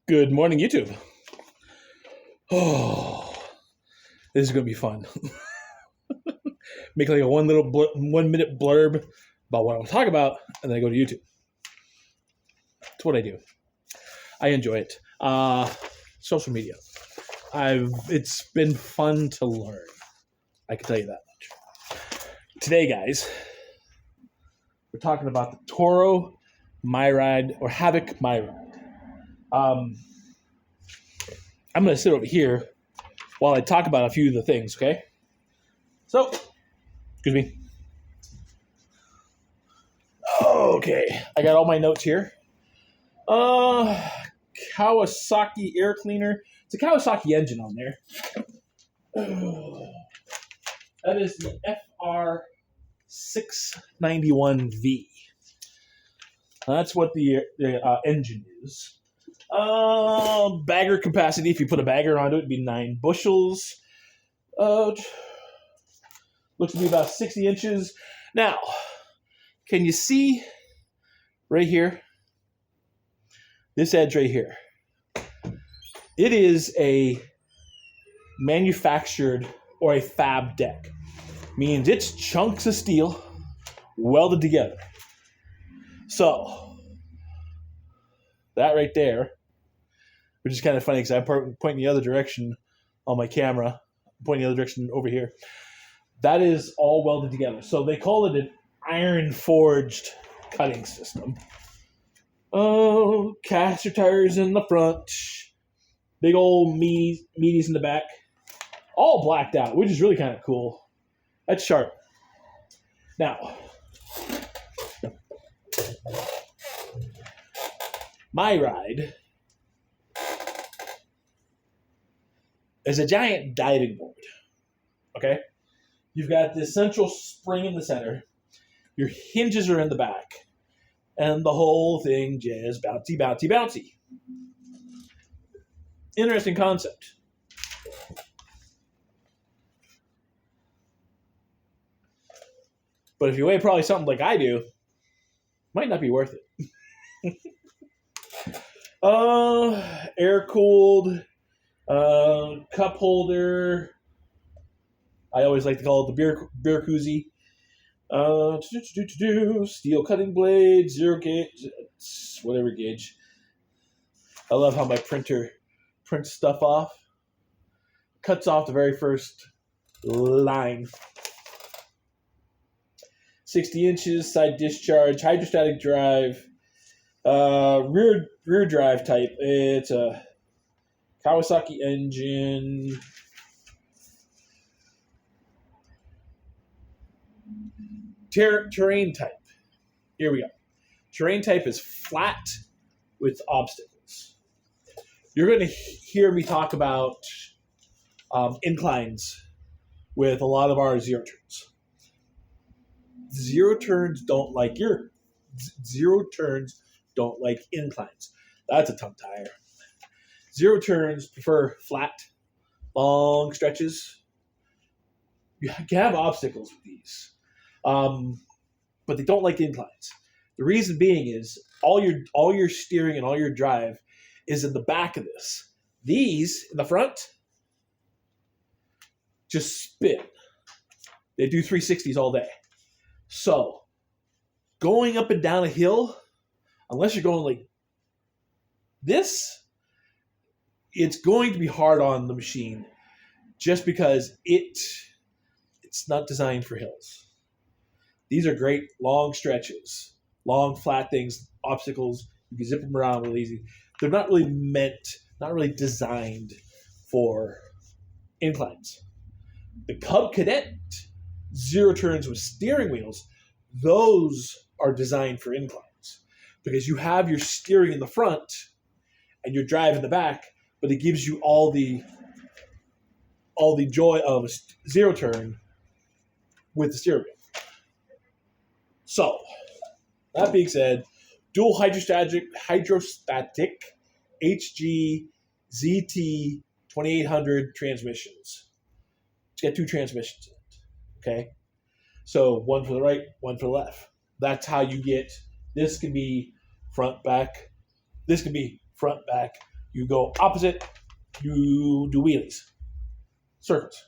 Good morning, YouTube. Oh, this is going to be fun. Make like a 1 minute blurb about what I'll talk about, and then I go to YouTube. That's what I do. I enjoy it. Social media. It's been fun to learn. I can tell you that much. Today, guys, we're talking about the Toro Myride or Havoc Myride. I'm going to sit over here while I talk about a few of the things, okay? So, excuse me. Okay, I got all my notes here. Kawasaki air cleaner. It's a Kawasaki engine on there. That is the FR691V. That's what the engine is. Bagger capacity, if you put a bagger onto it, it'd be 9 bushels. Looks to be about 60 inches. Now, can you see right here? This edge right here. It is a manufactured or a fab deck. Means it's chunks of steel welded together. So, that right there, which is kind of funny because I'm pointing the other direction on my camera, pointing the other direction over here. That is all welded together. So they call it an iron forged cutting system. Oh, caster tires in the front, big old meaties in the back, all blacked out, which is really kind of cool. That's sharp. Now, Myride is a giant diving board. Okay? You've got this central spring in the center. Your hinges are in the back. And the whole thing just bouncy, bouncy, bouncy. Interesting concept. But if you weigh probably something like I do, might not be worth it. Air-cooled cup holder. I always like to call it the beer koozie. Steel cutting blade, 0 gauge, whatever gauge. I love how my printer prints stuff off. Cuts off the very first line. 60 inches, side discharge, hydrostatic drive, rear drive type. It's a Kawasaki engine. Terrain type. Here we go. Terrain type is flat with obstacles. You're going to hear me talk about inclines with a lot of our zero turns. Zero turns don't like inclines. That's a tongue tire. Zero turns prefer flat, long stretches. You have obstacles with these. But they don't like inclines. The reason being is all your steering and all your drive is in the back of this. These in the front just spin. They do 360s all day. So going up and down a hill, unless you're going like this, it's going to be hard on the machine just because it's not designed for hills. These are great long stretches, long flat things, obstacles. You can zip them around real easy. They're not really designed for inclines. The Cub Cadet zero turns with steering wheels, those are designed for inclines because you have your steering in the front and your drive in the back, but it gives you all the joy of a zero turn with the steering wheel. So, that being said, dual hydrostatic HG ZT 2800 transmissions. It's got 2 transmissions in it. Okay? So, one for the right, one for the left. That's how you get, this can be front, back. This can be front, back. You go opposite, you do wheelies. Circles.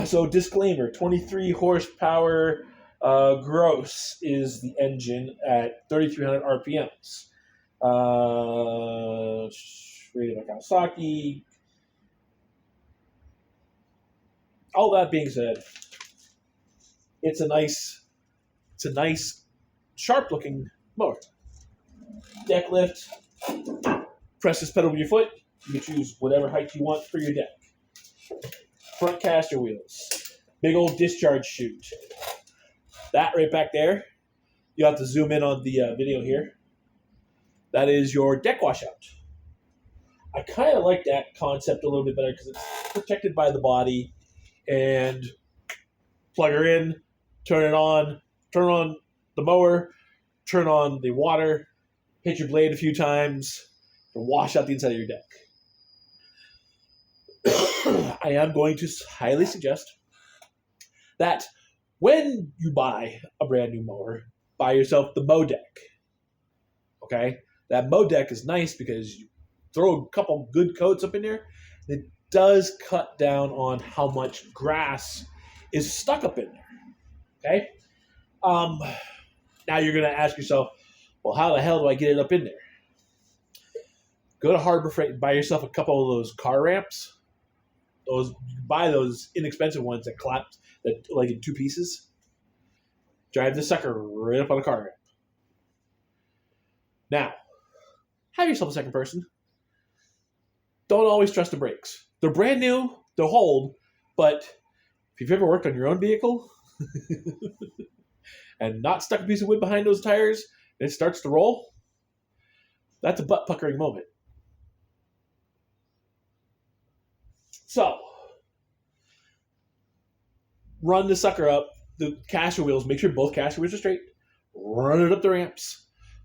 So disclaimer, 23 horsepower gross is the engine at 3,300 RPMs. Rated by Kawasaki. All that being said, it's a nice sharp looking mower. Deck lift, press this pedal with your foot. You can choose whatever height you want for your deck. Front caster wheels, big old discharge chute. That right back there, you have to zoom in on the video here. That is your deck washout. I kind of like that concept a little bit better because it's protected by the body. And plug her in, turn on the mower, turn on the water, hit your blade a few times, and wash out the inside of your deck. I am going to highly suggest that when you buy a brand new mower, buy yourself the Mow deck. Okay? That Mow deck is nice because you throw a couple good coats up in there. It does cut down on how much grass is stuck up in there. Okay? Now you're going to ask yourself, well, how the hell do I get it up in there? Go to Harbor Freight and buy yourself a couple of those car ramps. You buy those inexpensive ones that collapse, that like in two pieces. Drive the sucker right up on a car ramp. Now, have yourself a second person. Don't always trust the brakes. They're brand new, they'll hold, but if you've ever worked on your own vehicle and not stuck a piece of wood behind those tires and it starts to roll, that's a butt-puckering moment. So, run the sucker up, the caster wheels, make sure both caster wheels are straight, run it up the ramps,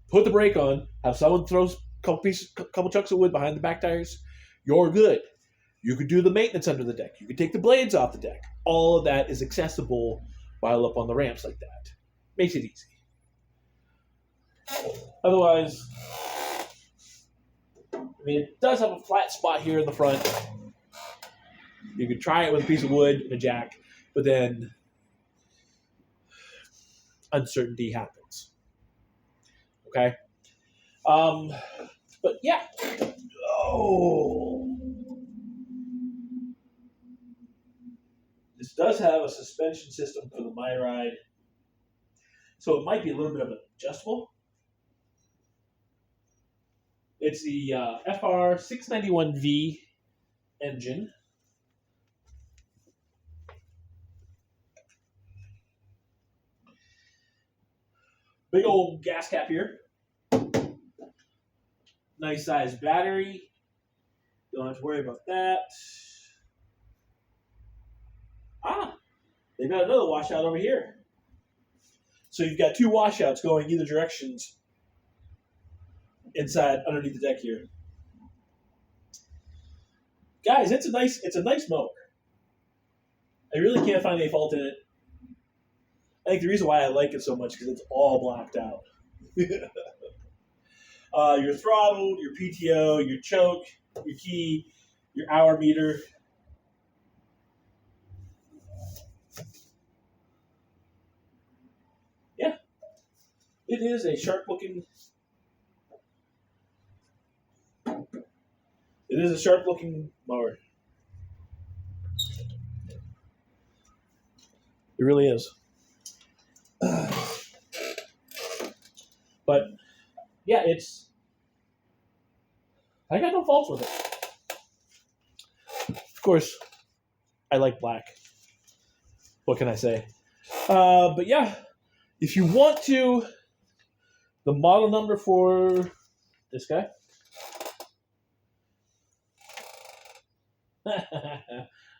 put the brake on, have someone throw a couple chunks of wood behind the back tires, you're good. You could do the maintenance under the deck. You could take the blades off the deck. All of that is accessible while up on the ramps like that. Makes it easy. Otherwise, I mean, it does have a flat spot here in the front. You could try it with a piece of wood and a jack, but then uncertainty happens. Okay? But yeah. Oh. This does have a suspension system for the Myride, so it might be a little bit of an adjustable. It's the FR691V engine. Big old gas cap here. Nice size battery. Don't have to worry about that. They've got another washout over here. So you've got two washouts going either directions inside underneath the deck here. Guys, it's a nice mower. I really can't find any fault in it. I think the reason why I like it so much is because it's all blacked out. Your throttle, your PTO, your choke, your key, your hour meter. Yeah. It is a sharp-looking... It is a sharp-looking mower. It really is. But yeah, I got no faults with it. Of course, I like black. What can I say? But yeah, if you want to, the model number for this guy. I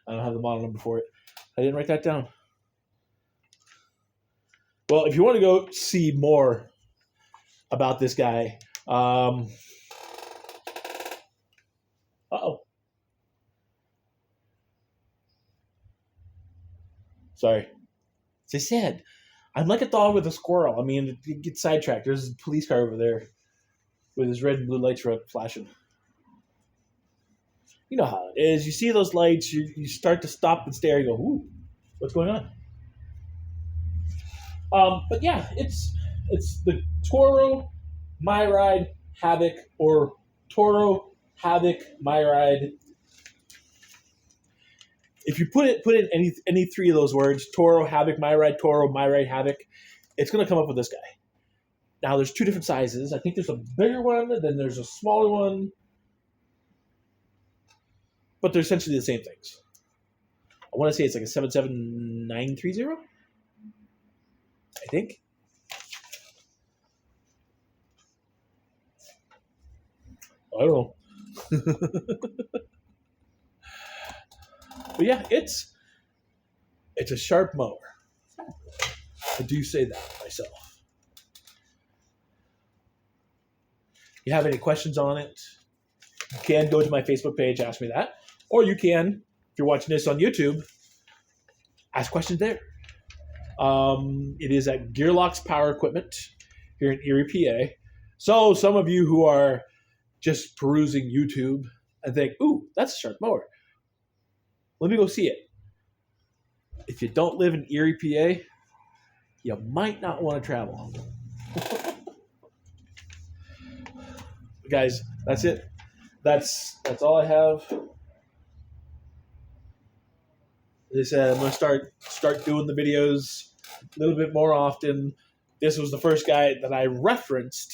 don't have the model number for it. I didn't write that down. Well, if you want to go see more about this guy, uh-oh. Sorry. As I said, I'm like a dog with a squirrel. I mean, it gets sidetracked. There's a police car over there with his red and blue lights flashing. You know how it is. You see those lights, you start to stop and stare. You go, ooh, what's going on? But yeah, it's the Toro, Myride, Havoc, or Toro, Havoc, Myride. If you put in any three of those words, Toro, Havoc, Myride, Havoc, it's going to come up with this guy. Now, there's two different sizes. I think there's a bigger one, then there's a smaller one. But they're essentially the same things. I want to say it's like a 77930, I think. I don't know. But yeah, it's a sharp mower. I do say that myself. If you have any questions on it, you can go to my Facebook page, ask me that. Or you can, if you're watching this on YouTube, ask questions there. It is at Gearlox Power Equipment here in Erie, PA. So some of you who are just perusing YouTube and think, ooh, that's a sharp mower. Let me go see it. If you don't live in Erie, PA, you might not want to travel. Guys, that's it. That's all I have. As I said, I'm going to start doing the videos a little bit more often. This was the first guy that I referenced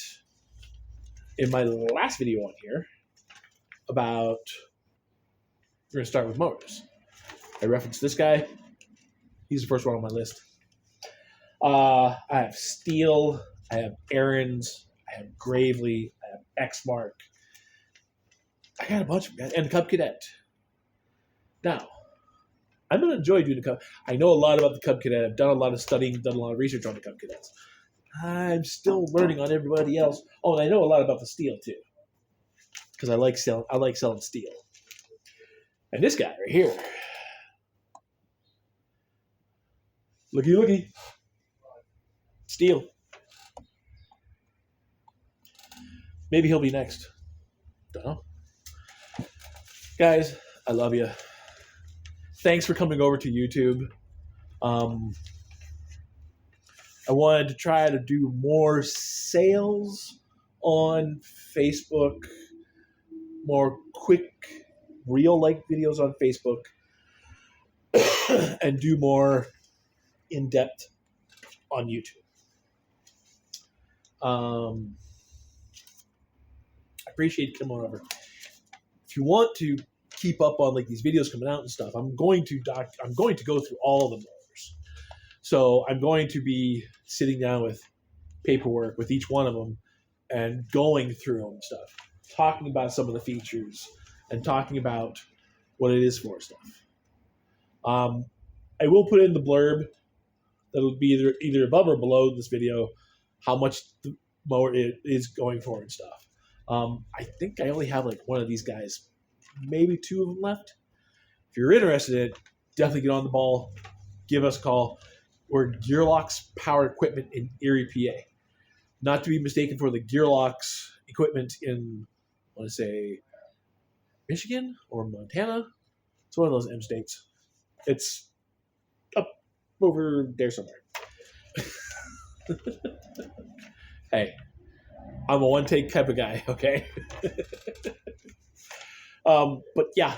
in my last video on here about, we're going to start with motors. I referenced this guy. He's the first one on my list. I have Steel. I have Aaron's. I have Gravely. I have Xmark. I got a bunch of guys. And Cub Cadet. Now, I'm going to enjoy doing the Cub. I know a lot about the Cub Cadet. I've done a lot of studying, done a lot of research on the Cub Cadets. I'm still learning on everybody else. Oh, and I know a lot about the Steel, too. Because I like selling Steel. And this guy right here. Looky, looky. Steel. Maybe he'll be next. Don't know. Guys, I love you. Thanks for coming over to YouTube. I wanted to try to do more sales on Facebook, more quick, real-like videos on Facebook, and do more in-depth on YouTube. I appreciate you coming over. If you want to keep up on like these videos coming out and stuff, I'm going to go through all the mowers. So I'm going to be sitting down with paperwork with each one of them and going through them and stuff, talking about some of the features and talking about what it is for stuff. I will put in the blurb that'll be either above or below this video how much the mower is going for and stuff. I think I only have like one of these guys, maybe two of them left. If you're interested in it, definitely get on the ball. Give us a call. We're Gearlox Power Equipment in Erie, PA. Not to be mistaken for the Gearlox equipment in, I want to say, Michigan or Montana. It's one of those M states. It's up over there somewhere. Hey, I'm a one-take type of guy, okay? But yeah,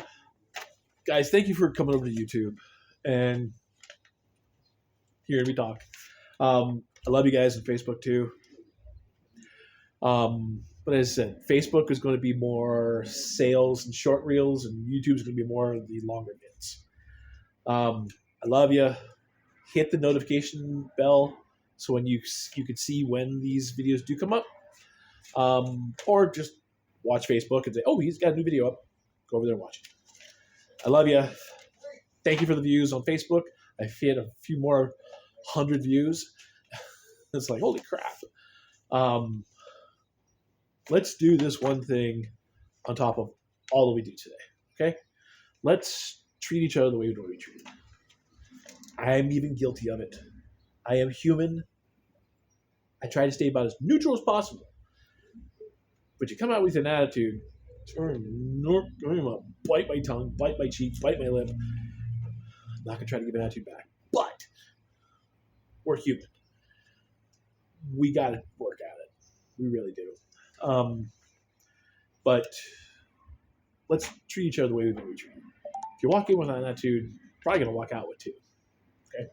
guys, thank you for coming over to YouTube and hearing me talk. I love you guys on Facebook too. But as I said, Facebook is going to be more sales and short reels, and YouTube is going to be more of the longer bits. I love you. Hit the notification bell so when you can see when these videos do come up. Or just watch Facebook and say, oh, he's got a new video up. Go over there and watch it. I love you. Thank you for the views on Facebook. I've hit a few more 100 views. It's like, holy crap. Let's do this one thing on top of all that we do today. Okay? Let's treat each other the way we want to be treated. I am even guilty of it. I am human. I try to stay about as neutral as possible. But you come out with an attitude, I'm gonna bite my tongue, bite my cheek, bite my lip. I'm not gonna try to give an attitude back, but we're human. We gotta work at it. We really do. But let's treat each other the way we want to be treated. If you walk in with an attitude, you're probably gonna walk out with two. Okay.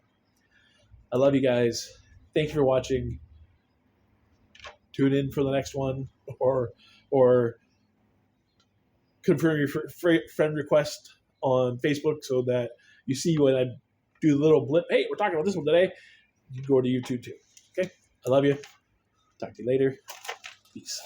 I love you guys. Thank you for watching. Tune in for the next one, or confirm your friend request on Facebook so that you see when I do the little blip. Hey, we're talking about this one today. You can go to YouTube too. Okay. I love you. Talk to you later. Peace.